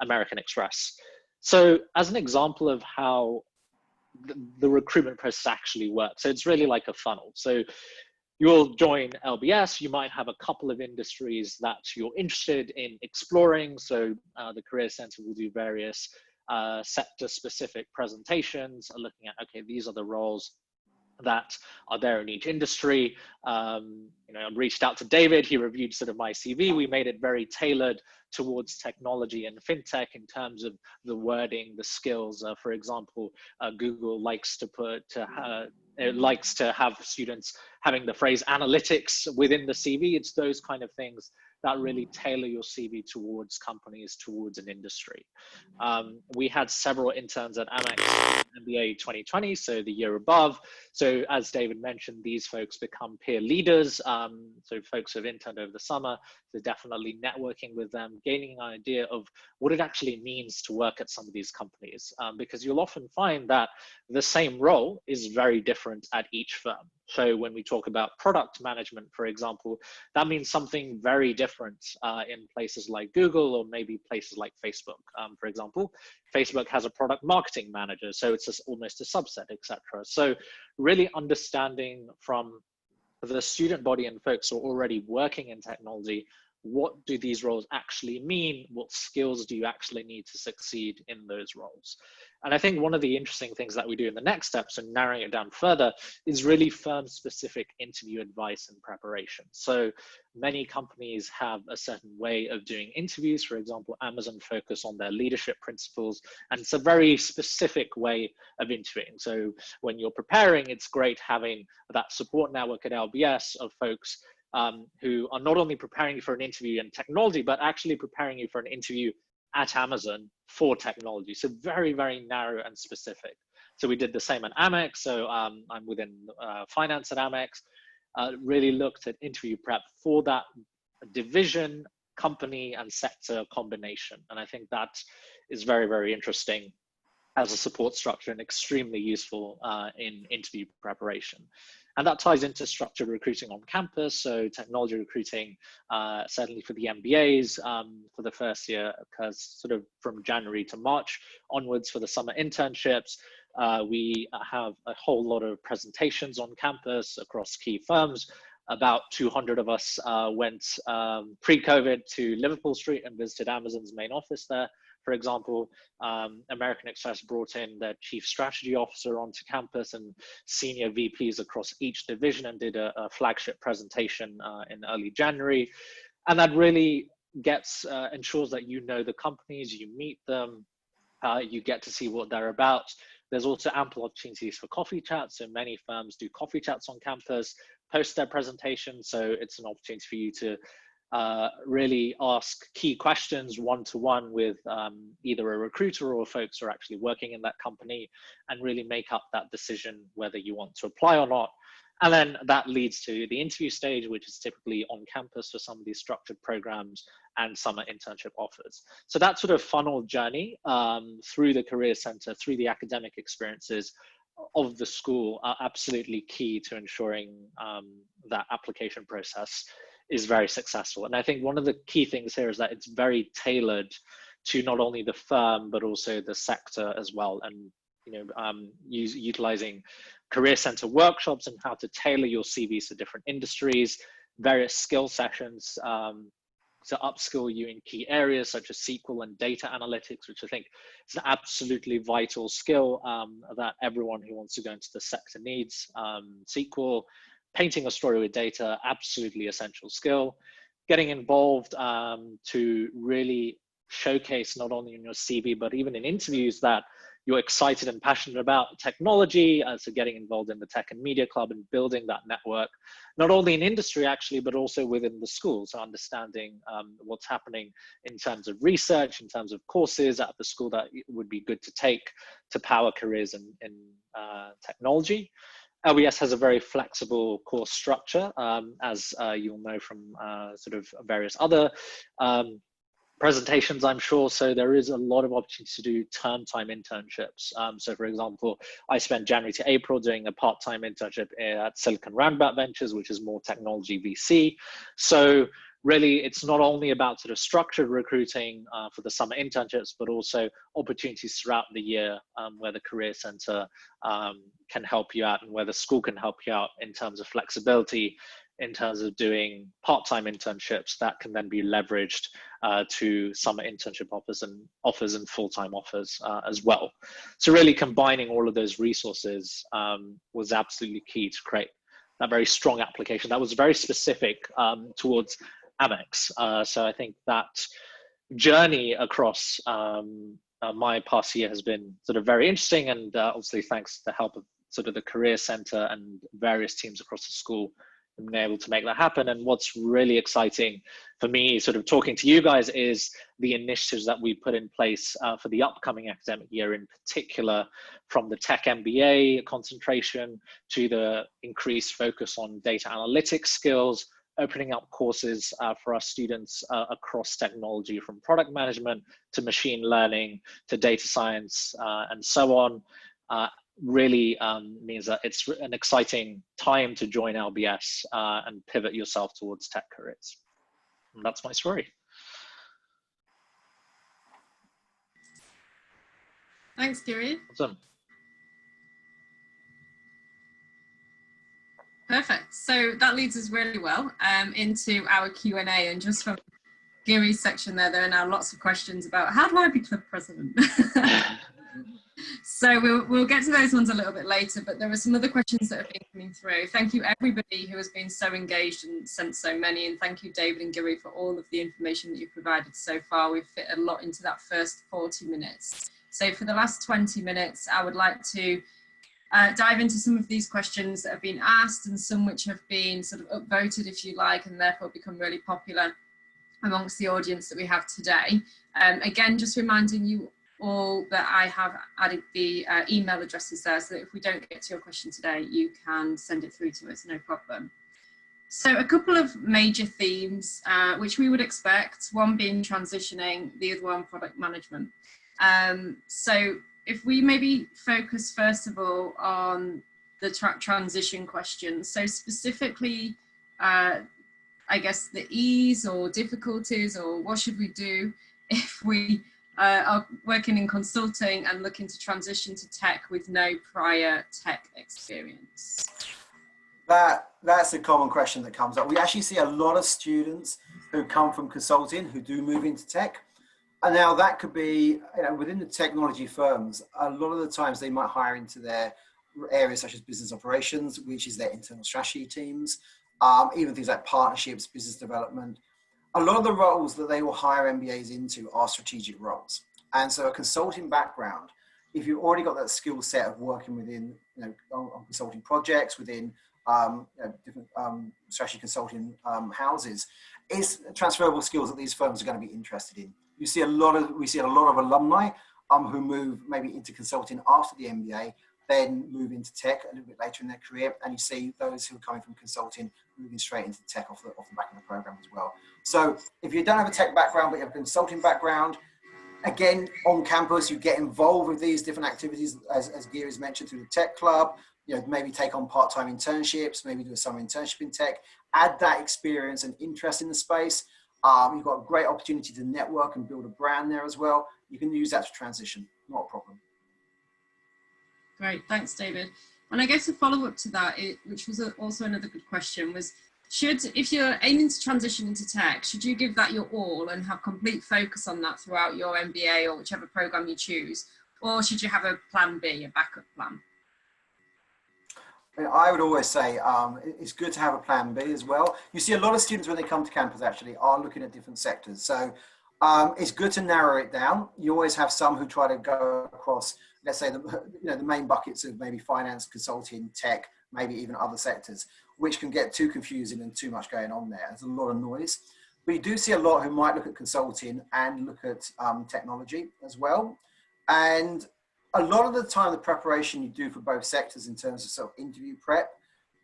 American Express. So as an example of how the recruitment process actually works, so it's really like a funnel. So you'll join LBS, you might have a couple of industries that you're interested in exploring. So the Career Center will do various sector-specific presentations, looking at, okay, these are the roles that are there in each industry. I reached out to David, he reviewed sort of my CV. We made it very tailored towards technology and fintech in terms of the wording, the skills. For example, Google likes to have students having the phrase analytics within the CV. It's those kind of things that really tailor your CV towards companies, towards an industry. We had several interns at Amex MBA 2020, so the year above. So as David mentioned, these folks become peer leaders. So folks who have interned over the summer, so definitely networking with them, gaining an idea of what it actually means to work at some of these companies. Because you'll often find that the same role is very different at each firm. So when we talk about product management, for example, that means something very different in places like Google or maybe places like Facebook. For example, Facebook has a product marketing manager, so it's almost a subset, etc. So really understanding from the student body and folks who are already working in technology, what do these roles actually mean? What skills do you actually need to succeed in those roles? And I think one of the interesting things that we do in the next steps, and narrowing it down further, is really firm-specific interview advice and preparation. So many companies have a certain way of doing interviews. For example, Amazon focus on their leadership principles, and it's a very specific way of interviewing. So when you're preparing, it's great having that support network at LBS of folks who are not only preparing you for an interview in technology, but actually preparing you for an interview at Amazon for technology. So very, very narrow and specific. So we did the same at Amex. So I'm within finance at Amex. Really looked at interview prep for that division, company, and sector combination. And I think that is very, very interesting as a support structure and extremely useful in interview preparation. And that ties into structured recruiting on campus. So technology recruiting, certainly for the MBAs for the first year, occurs sort of from January to March onwards. For the summer internships, we have a whole lot of presentations on campus across key firms. About 200 of us went pre-COVID to Liverpool Street and visited Amazon's main office there. For example, American Express brought in their chief strategy officer onto campus and senior VPs across each division and did a flagship presentation in early January. And that really ensures that you know the companies, you meet them, you get to see what they're about. There's also ample opportunities for coffee chats. So many firms do coffee chats on campus, post their presentation. So it's an opportunity for you to really ask key questions one-to-one with either a recruiter or folks who are actually working in that company, and really make up that decision whether you want to apply or not. And then that leads to the interview stage, which is typically on campus for some of these structured programs and summer internship offers. So that sort of funnel journey through the Career Center, through the academic experiences of the school, are absolutely key to ensuring that application process is very successful. And I think one of the key things here is that it's very tailored to not only the firm, but also the sector as well. And, utilizing Career Center workshops and how to tailor your CVs to different industries, various skill sessions to upskill you in key areas such as SQL and data analytics, which I think is an absolutely vital skill that everyone who wants to go into the sector needs. SQL, painting a story with data, absolutely essential skill. Getting involved to really showcase not only in your CV, but even in interviews that you're excited and passionate about technology. So getting involved in the Tech and Media Club and building that network, not only in industry actually, but also within the school. So understanding what's happening in terms of research, in terms of courses at the school that would be good to take to power careers in technology. LBS has a very flexible course structure, as you'll know from sort of various other presentations, I'm sure. So there is a lot of opportunity to do term time internships. So for example, I spent January to April doing a part-time internship at Silicon Roundabout Ventures, which is more technology VC. So really, it's not only about sort of structured recruiting for the summer internships, but also opportunities throughout the year where the Career Center can help you out, and where the school can help you out in terms of flexibility, in terms of doing part-time internships that can then be leveraged to summer internship offers and full-time offers as well. So really combining all of those resources was absolutely key to create that very strong application that was very specific towards Amex. So I think that journey across my past year has been sort of very interesting, and obviously thanks to the help of sort of the Career Center and various teams across the school, been able to make that happen. And what's really exciting for me, sort of talking to you guys, is the initiatives that we put in place for the upcoming academic year, in particular from the Tech MBA concentration to the increased focus on data analytics skills, opening up courses for our students across technology, from product management to machine learning to data science and so on. Really means that it's an exciting time to join LBS and pivot yourself towards tech careers. And that's my story. Thanks, Kiri. Awesome. Perfect. So that leads us really well into our Q&A, and just from Giri's section there are now lots of questions about how do I be club president? So we'll get to those ones a little bit later, but there are some other questions that have been coming through. Thank you everybody who has been so engaged and sent so many, and thank you David and Giri for all of the information that you've provided so far. We've fit a lot into that first 40 minutes. So for the last 20 minutes, I would like to dive into some of these questions that have been asked, and some which have been sort of upvoted, if you like, and therefore become really popular amongst the audience that we have today. Again, just reminding you all that I have added the email addresses there, so that if we don't get to your question today, you can send it through to us, no problem. So a couple of major themes, which we would expect, one being transitioning, the other one product management. So if we maybe focus first of all on the transition question. So specifically, I guess the ease or difficulties, or what should we do if we are working in consulting and looking to transition to tech with no prior tech experience? That's a common question that comes up. We actually see a lot of students who come from consulting who do move into tech. And now that could be, within the technology firms, a lot of the times they might hire into their areas such as business operations, which is their internal strategy teams, even things like partnerships, business development. A lot of the roles that they will hire MBAs into are strategic roles. And so a consulting background, if you've already got that skill set of working within, on consulting projects, within different strategy consulting houses, is transferable skills that these firms are going to be interested in. We see a lot of alumni who move maybe into consulting after the MBA, then move into tech a little bit later in their career, and you see those who are coming from consulting moving straight into tech off the back of the program as well. So if you don't have a tech background but you have a consulting background, again, on campus you get involved with these different activities, as Giri's mentioned, through the tech club. Maybe take on part-time internships, maybe do a summer internship in tech, add that experience and interest in the space. You've got a great opportunity to network and build a brand there as well. You can use that to transition, not a problem. Great, thanks David. And I guess a follow-up to that, which was also another good question, was if you're aiming to transition into tech, should you give that your all and have complete focus on that throughout your MBA or whichever program you choose? Or should you have a plan B, a backup plan? I would always say it's good to have a plan B as well. You see a lot of students when they come to campus actually are looking at different sectors. So it's good to narrow it down. You always have some who try to go across, let's say, the main buckets of maybe finance, consulting, tech, maybe even other sectors, which can get too confusing and too much going on there. There's a lot of noise. But you do see a lot who might look at consulting and look at technology as well. And a lot of the time, the preparation you do for both sectors in terms of sort of interview prep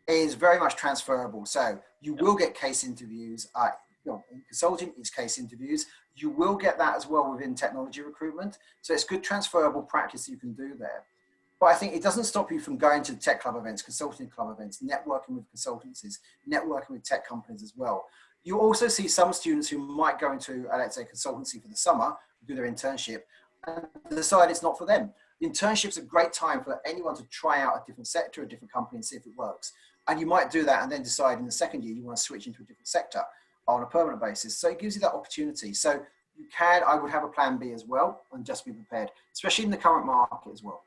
is very much transferable. So you will get case interviews. In consulting, it's case interviews. You will get that as well within technology recruitment. So it's good transferable practice that you can do there. But I think it doesn't stop you from going to tech club events, consulting club events, networking with consultancies, networking with tech companies as well. You also see some students who might go into, let's say, consultancy for the summer, do their internship, and decide it's not for them. The internship's a great time for anyone to try out a different sector, a different company, and see if it works. And you might do that and then decide in the second year you want to switch into a different sector on a permanent basis. So it gives you that opportunity. So I would have a plan B as well and just be prepared, especially in the current market as well.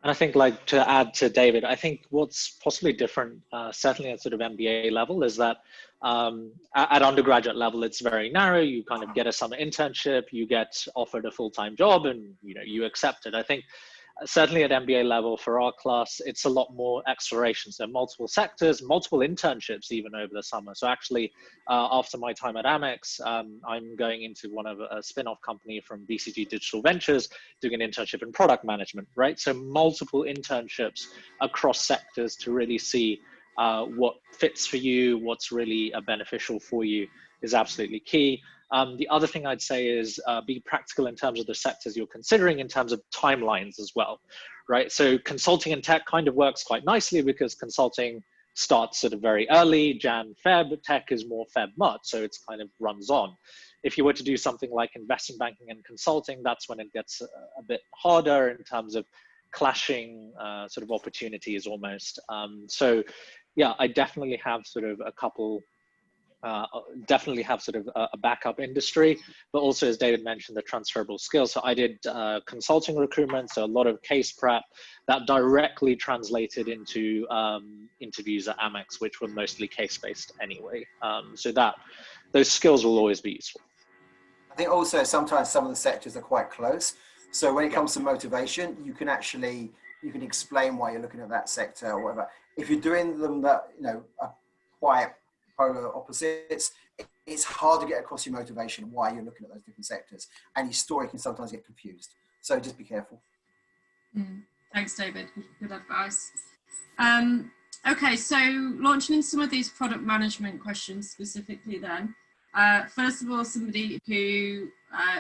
And I think, to add to David, I think what's possibly different, certainly at sort of MBA level, is that at undergraduate level, it's very narrow. You kind of get a summer internship, you get offered a full-time job, and you accept it. I think certainly at MBA level for our class, it's a lot more exploration. So multiple sectors, multiple internships even over the summer. So actually, after my time at Amex, I'm going into one of a spin-off company from BCG Digital Ventures, doing an internship in product management, right? So multiple internships across sectors to really see what fits for you, what's really beneficial for you is absolutely key. The other thing I'd say is be practical in terms of the sectors you're considering in terms of timelines as well, right? So consulting and tech kind of works quite nicely because consulting starts sort of very early, Jan, Feb, tech is more Feb, March, so it's kind of runs on. If you were to do something like investment banking and consulting, that's when it gets a bit harder in terms of clashing sort of opportunities almost. So yeah, I definitely have sort of a couple, definitely have sort of a backup industry, but also, as David mentioned, the transferable skills. So I did consulting recruitment, so a lot of case prep that directly translated into interviews at Amex, which were mostly case-based anyway. So that those skills will always be useful. I think also sometimes some of the sectors are quite close. So when it comes to motivation, you can explain why you're looking at that sector or whatever. If you're doing them that, are quite polar opposites, it's hard to get across your motivation, why you're looking at those different sectors. And your story can sometimes get confused. So just be careful. Thanks, David. Good advice. Okay, so launching in some of these product management questions specifically then. First of all, somebody who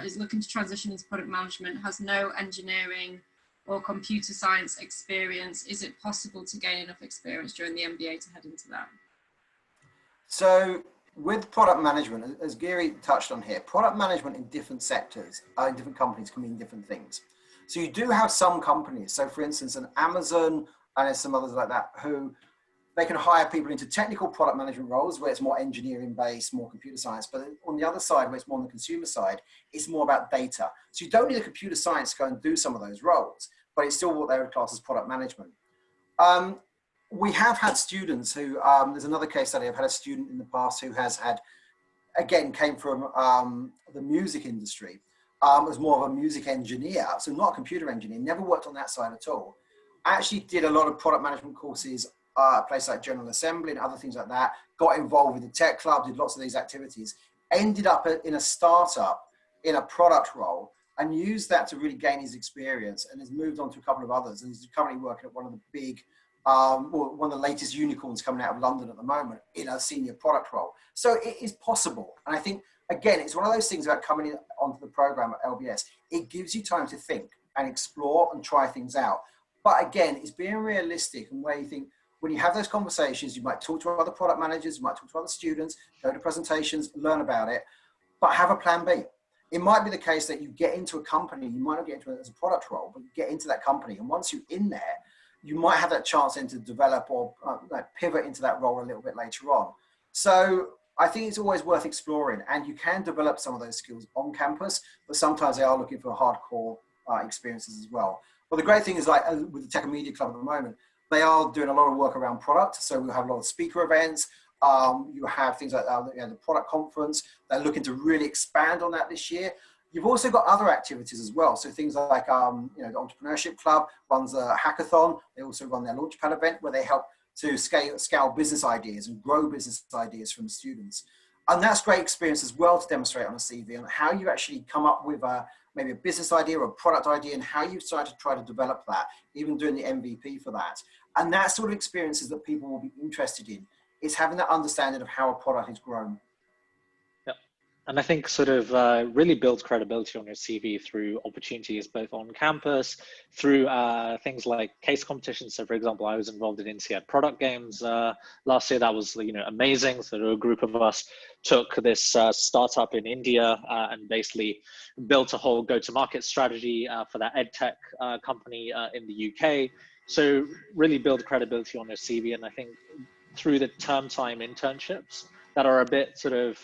is looking to transition into product management has no engineering or computer science experience. Is it possible to gain enough experience during the MBA to head into that? So with product management, as Gary touched on here, product management in different sectors, in different companies can mean different things. So you do have some companies, so for instance, an Amazon and there's some others like that, who they can hire people into technical product management roles where it's more engineering based, more computer science. But on the other side, where it's more on the consumer side, it's more about data. So you don't need a computer science to go and do some of those roles, but it's still what they would class as product management. We have had students who, there's another case study, I've had a student in the past who has had, again, came from the music industry, was more of a music engineer, so not a computer engineer, never worked on that side at all. Actually did a lot of product management courses, places like General Assembly and other things like that, got involved with the tech club, did lots of these activities, ended up in a startup, in a product role, and used that to really gain his experience, and has moved on to a couple of others, and he's currently working at one of the big, one of the latest unicorns coming out of London at the moment in a senior product role. So it is possible. And I think, again, it's one of those things about coming in onto the program at LBS. It gives you time to think and explore and try things out. But again, it's being realistic and where you think, when you have those conversations, you might talk to other product managers, you might talk to other students, go to presentations, learn about it, but have a plan B. It might be the case that you get into a company, you might not get into it as a product role, but you get into that company. And once you're in there, you might have that chance then to develop or pivot into that role a little bit later on. So I think it's always worth exploring, and you can develop some of those skills on campus, but sometimes they are looking for hardcore experiences as well. But the great thing is, like with the Tech and Media Club at the moment, they are doing a lot of work around product. So we'll have a lot of speaker events. You have things like the product conference. They're looking to really expand on that this year. You've also got other activities as well. So things like, the Entrepreneurship Club runs a hackathon. They also run their Launchpad event where they help to scale business ideas and grow business ideas from students. And that's great experience as well to demonstrate on a CV on how you actually come up with maybe a business idea or a product idea and how you start to try to develop that, even doing the MVP for that. And that sort of experiences that people will be interested in is having that understanding of how a product is grown. Yeah. And I think sort of really builds credibility on your CV through opportunities both on campus, through things like case competitions. So for example, I was involved in INSEAD product games last year. That was amazing. So a group of us took this startup in India and basically built a whole go-to-market strategy for that edtech company in the UK. So really build credibility on your CV. And I think through the term time internships that are a bit sort of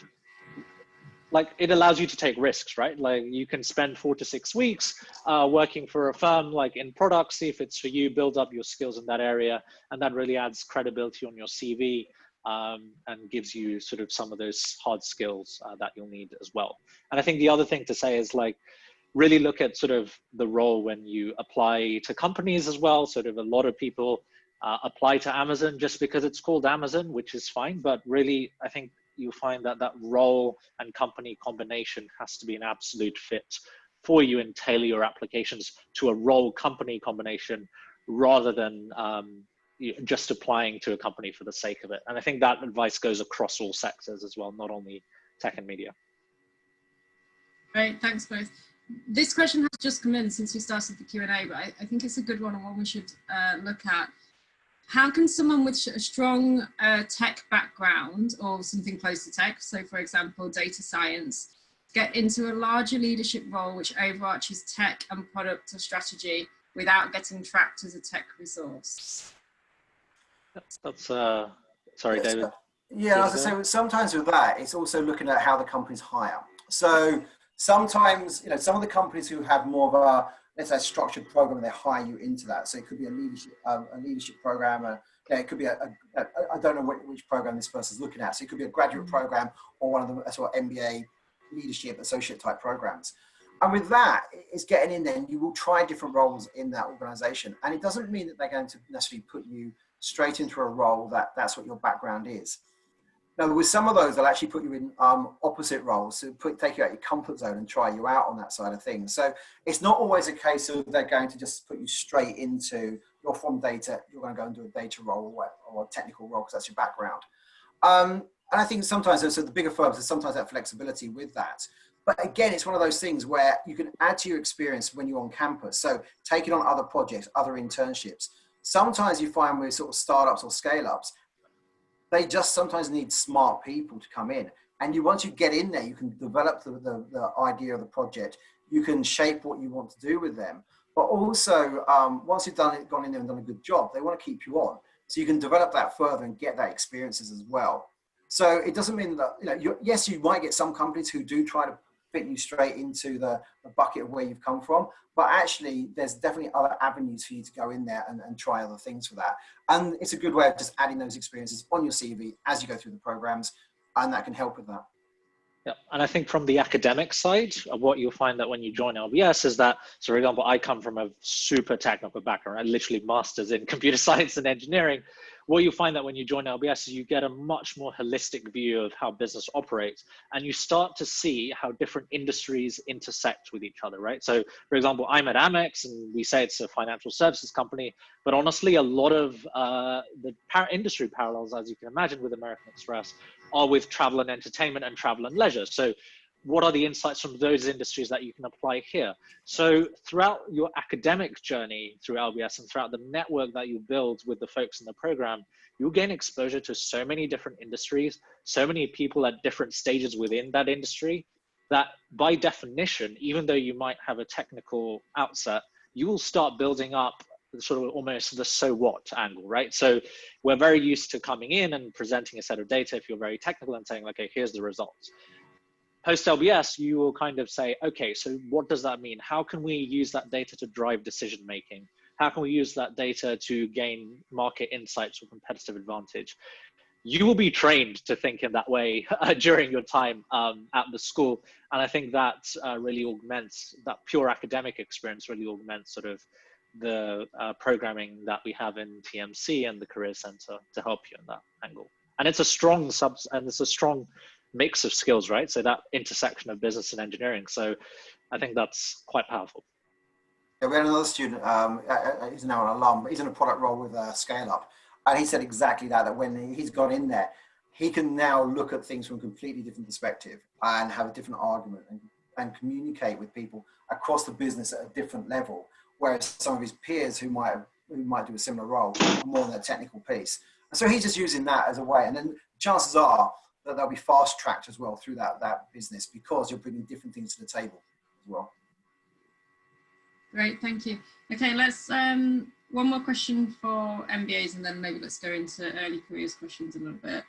like, it allows you to take risks, right? Like you can spend 4 to 6 weeks working for a firm like in product, see if it's for you, build up your skills in that area. And that really adds credibility on your CV and gives you sort of some of those hard skills that you'll need as well. And I think the other thing to say is like, really look at sort of the role when you apply to companies as well. Sort of a lot of people apply to Amazon just because it's called Amazon, which is fine. But really, I think you'll find that that role and company combination has to be an absolute fit for you and tailor your applications to a role company combination rather than just applying to a company for the sake of it. And I think that advice goes across all sectors as well, not only tech and media. Great, thanks both. This question has just come in since we started the Q&A, but I think it's a good one and one we should look at. How can someone with a strong tech background or something close to tech, so for example, data science, get into a larger leadership role which overarches tech and product or strategy without getting trapped as a tech resource? That's a Sorry, Yes. David. Yeah, as I say, sometimes with that, it's also looking at how the companies hire. So sometimes, some of the companies who have more of a, let's say, structured program, they hire you into that. So it could be a leadership program. It could be I don't know which program this person's looking at. So it could be a graduate program or one of the sort of MBA leadership associate type programs. And with that, it's getting in there, and you will try different roles in that organization. And it doesn't mean that they're going to necessarily put you straight into a role that's what your background is. Now, with some of those, they'll actually put you in opposite roles, so take you out your comfort zone and try you out on that side of things. So it's not always a case of they're going to just put you straight into, you're from data, you're going to go and do a data role or a technical role because that's your background. And I think sometimes, so the bigger firms, there's sometimes that flexibility with that. But again, it's one of those things where you can add to your experience when you're on campus. So taking on other projects, other internships. Sometimes you find with sort of startups or scale-ups, they just sometimes need smart people to come in. And once you get in there, you can develop the idea of the project. You can shape what you want to do with them. But also, once you've gone in there and done a good job, they want to keep you on. So you can develop that further and get that experiences as well. So it doesn't mean that, yes, you might get some companies who do try to fit you straight into the bucket of where you've come from. But actually, there's definitely other avenues for you to go in there and try other things for that. And it's a good way of just adding those experiences on your CV as you go through the programs, and that can help with that. Yeah, and I think from the academic side, what you'll find that when you join LBS is that, so for example, I come from a super technical background. I literally masters in computer science and engineering. What you'll find that when you join LBS is you get a much more holistic view of how business operates, and you start to see how different industries intersect with each other, right? So for example, I'm at Amex and we say it's a financial services company, but honestly, a lot of the industry parallels, as you can imagine with American Express, are with travel and entertainment and travel and leisure. So what are the insights from those industries that you can apply here? So throughout your academic journey through LBS and throughout the network that you build with the folks in the program, you'll gain exposure to so many different industries, so many people at different stages within that industry, that by definition, even though you might have a technical outset, you will start building up sort of almost the so what angle, right? So we're very used to coming in and presenting a set of data if you're very technical and saying, okay, here's the results. Post LBS, you will kind of say, okay, so what does that mean? How can we use that data to drive decision making? How can we use that data to gain market insights or competitive advantage? You will be trained to think in that way during your time at the school. And I think that really augments, that pure academic experience really augments sort of the programming that we have in TMC and the Career Center to help you in that angle. And it's a strong mix of skills, right? So that intersection of business and engineering. So I think that's quite powerful. Yeah, we had another student, he's now an alum, he's in a product role with Scale Up. And he said exactly that when he's gone in there, he can now look at things from a completely different perspective and have a different argument and communicate with people across the business at a different level. Whereas some of his peers who might do a similar role are more on their technical piece. And so he's just using that as a way. And then chances are that they'll be fast tracked as well through that business because you're bringing different things to the table as well. Great, thank you. Okay, let's one more question for MBAs and then maybe let's go into early careers questions a little bit.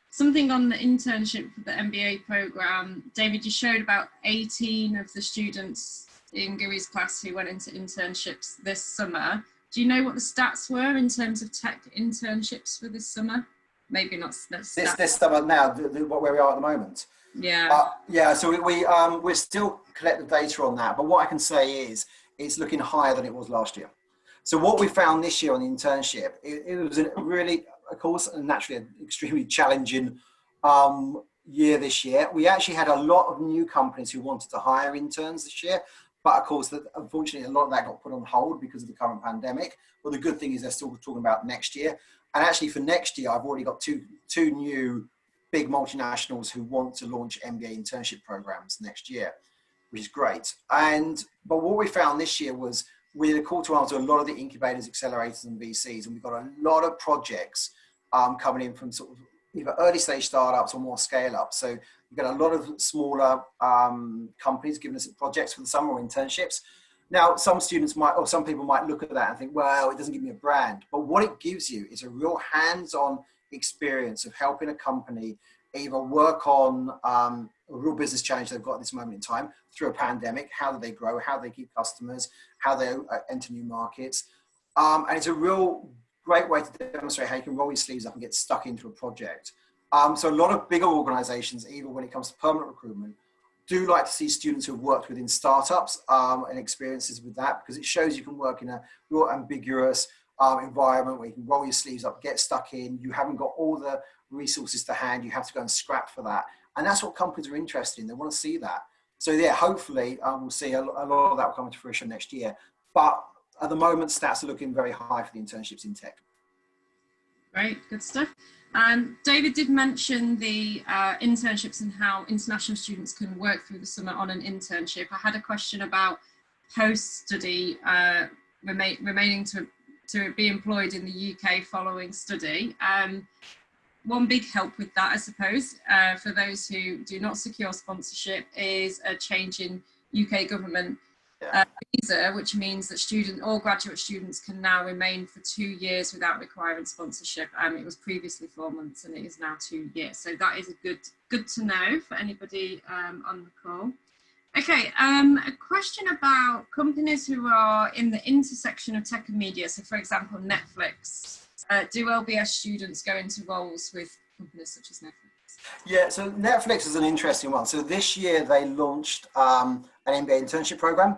Something on the internship for the MBA program. David, you showed about 18 of the students in GUI's class who went into internships this summer. Do you know what the stats were in terms of tech internships for this summer? Maybe not this summer now, where we are at the moment. Yeah. Yeah, so we're still collecting data on that, but what I can say is it's looking higher than it was last year. So what we found this year on the internship, it was a really, of course, naturally an extremely challenging year this year. We actually had a lot of new companies who wanted to hire interns this year, but of course, unfortunately, a lot of that got put on hold because of the current pandemic. But the good thing is they're still talking about next year. And actually for next year, I've already got two new big multinationals who want to launch MBA internship programs next year, which is great. But what we found this year was we had a call to answer a lot of the incubators, accelerators and VCs, and we've got a lot of projects coming in from sort of either early stage startups or more scale up. So we've got a lot of smaller companies giving us projects for the summer or internships. Now, some students might, or some people might look at that and think, well, it doesn't give me a brand. But what it gives you is a real hands-on experience of helping a company either work on a real business challenge they've got at this moment in time through a pandemic. How do they grow? How do they keep customers? How they enter new markets? And it's a real great way to demonstrate how you can roll your sleeves up and get stuck into a project. So a lot of bigger organizations, even when it comes to permanent recruitment, do like to see students who have worked within startups and experiences with that, because it shows you can work in a real ambiguous environment where you can roll your sleeves up, get stuck in. You haven't got all the resources to hand. You have to go and scrap for that. And that's what companies are interested in. They want to see that. So yeah, hopefully we'll see a lot of that will come to fruition next year. But at the moment, stats are looking very high for the internships in tech. Great, good stuff. David did mention the internships and how international students can work through the summer on an internship. I had a question about post-study remaining to be employed in the UK following study. One big help with that, I suppose, for those who do not secure sponsorship is a change in UK government visa, which means that all graduate students can now remain for 2 years without requiring sponsorship. It was previously 4 months and it is now 2 years. So that is good to know for anybody on the call. Okay, a question about companies who are in the intersection of tech and media. So for example, Netflix. Do LBS students go into roles with companies such as Netflix? Yeah, so Netflix is an interesting one. So this year they launched an MBA internship program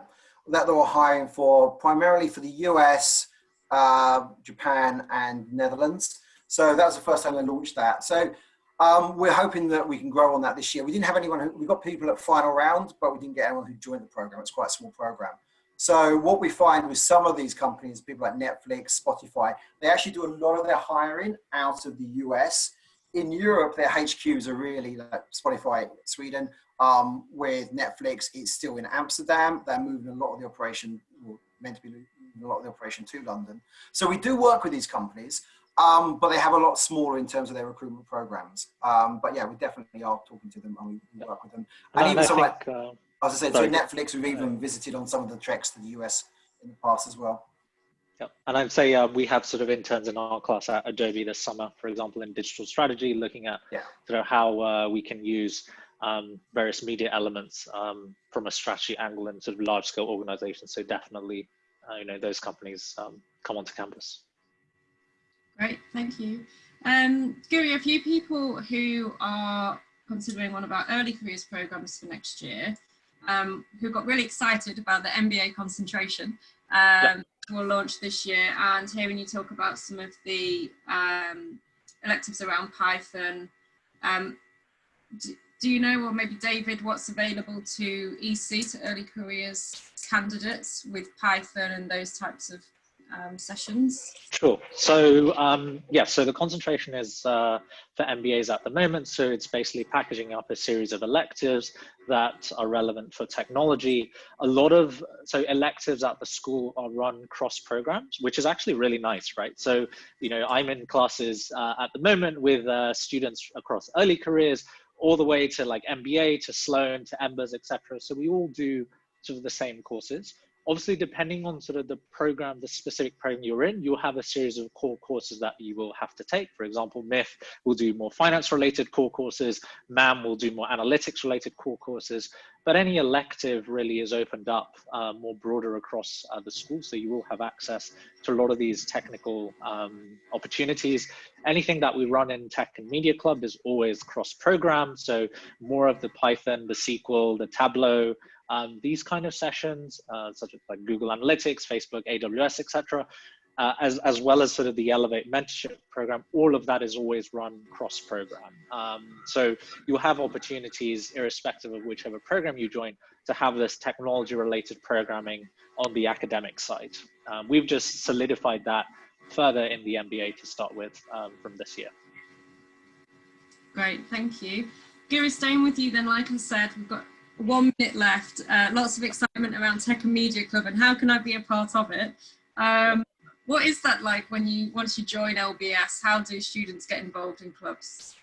that they were hiring for primarily for the US, Japan and Netherlands. So that was the first time they launched that. So we're hoping that we can grow on that this year. We didn't have anyone, we got people at final round, but we didn't get anyone who joined the program. It's quite a small program. So what we find with some of these companies, people like Netflix, Spotify, they actually do a lot of their hiring out of the US. In Europe, their HQs are really like Spotify, Sweden. With Netflix, it's still in Amsterdam. They're moving a lot of the operation, or meant to be moving a lot of the operation to London. So we do work with these companies, but they have a lot smaller in terms of their recruitment programs. But yeah, we definitely are talking to them and we work with them. And even so, like, as I said, so Netflix, we've even visited on some of the treks to the US in the past as well. Yeah, and I'd say we have sort of interns in our class at Adobe this summer, for example, in digital strategy, looking at sort of how we can use various media elements from a strategy angle in sort of large scale organizations. So definitely, those companies come onto campus. Great, thank you. Guri, a few people who are considering one of our early careers programs for next year, who got really excited about the MBA concentration will launch this year, and hearing you talk about some of the electives around Python. Do you know, or maybe David, what's available to EC, to early careers candidates with Python and those types of sessions? Sure. So so the concentration is for MBAs at the moment. So it's basically packaging up a series of electives that are relevant for technology. A lot of electives at the school are run cross programs, which is actually really nice, right? So I'm in classes at the moment with students across early careers, all the way to like MBA, to Sloan, to Embers, etc. So we all do sort of the same courses. Obviously, depending on sort of the program, the specific program you're in, you'll have a series of core courses that you will have to take. For example, MIF will do more finance-related core courses. MAM will do more analytics-related core courses. But any elective really is opened up more broader across the school. So you will have access to a lot of these technical opportunities. Anything that we run in Tech and Media Club is always cross-program. So more of the Python, the SQL, the Tableau, these kind of sessions, such as like Google Analytics, Facebook, AWS, etc., as well as sort of the Elevate mentorship program, all of that is always run cross-program. So you'll have opportunities, irrespective of whichever program you join, to have this technology-related programming on the academic side. We've just solidified that further in the MBA to start with from this year. Great, thank you. Guri, staying with you then, like I said, we've got 1 minute left, lots of excitement around Tech and Media Club, and how can I be a part of it? What is that like when once you join LBS? How do students get involved in clubs?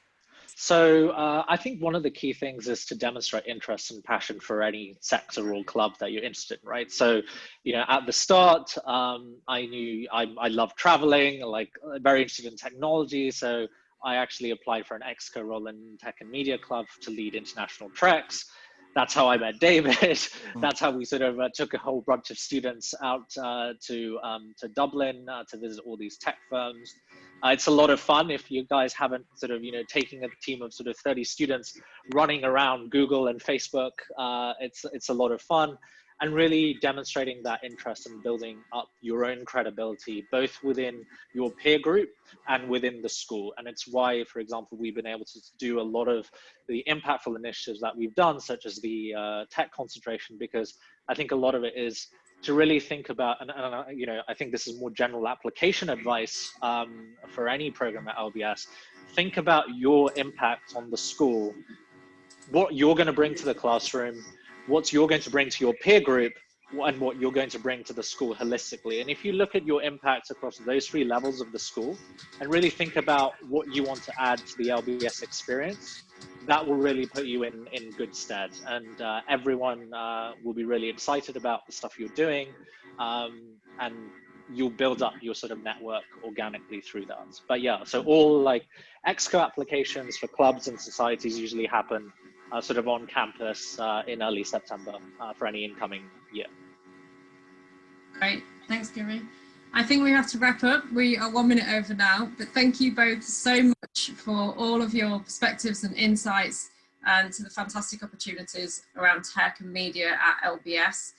So I think one of the key things is to demonstrate interest and passion for any sector or club that you're interested in, right? So, you know, at the start, I knew I love traveling, like very interested in technology. So I actually applied for an EXCO role in Tech and Media Club to lead international treks. That's how I met David. That's how we sort of took a whole bunch of students out to Dublin to visit all these tech firms. It's a lot of fun. If you guys haven't sort of, you know, taking a team of sort of 30 students running around Google and Facebook, it's a lot of fun, and really demonstrating that interest and building up your own credibility, both within your peer group and within the school. And it's why, for example, we've been able to do a lot of the impactful initiatives that we've done, such as the tech concentration, because I think a lot of it is to really think about, and you know, I think this is more general application advice for any program at LBS. Think about your impact on the school, what you're going to bring to the classroom, what you're going to bring to your peer group, and what you're going to bring to the school holistically. And if you look at your impact across those 3 levels of the school and really think about what you want to add to the LBS experience, that will really put you in good stead. And everyone will be really excited about the stuff you're doing, and you'll build up your sort of network organically through that. But yeah, so all like EXCO applications for clubs and societies usually happen sort of on campus in early September for any incoming year. Great, thanks, Gary. I think we have to wrap up. We are 1 minute over now, but thank you both so much for all of your perspectives and insights and to the fantastic opportunities around tech and media at LBS.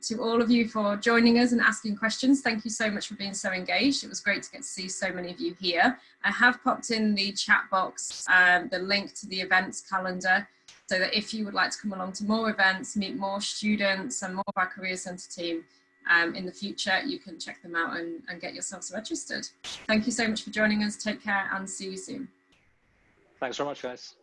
To all of you for joining us and asking questions, thank you so much for being so engaged. It was great to get to see so many of you here. I have popped in the chat box the link to the events calendar, so that if you would like to come along to more events, meet more students and more of our Career Centre team in the future, you can check them out and get yourselves registered. Thank you so much for joining us. Take care and see you soon. Thanks very much, guys.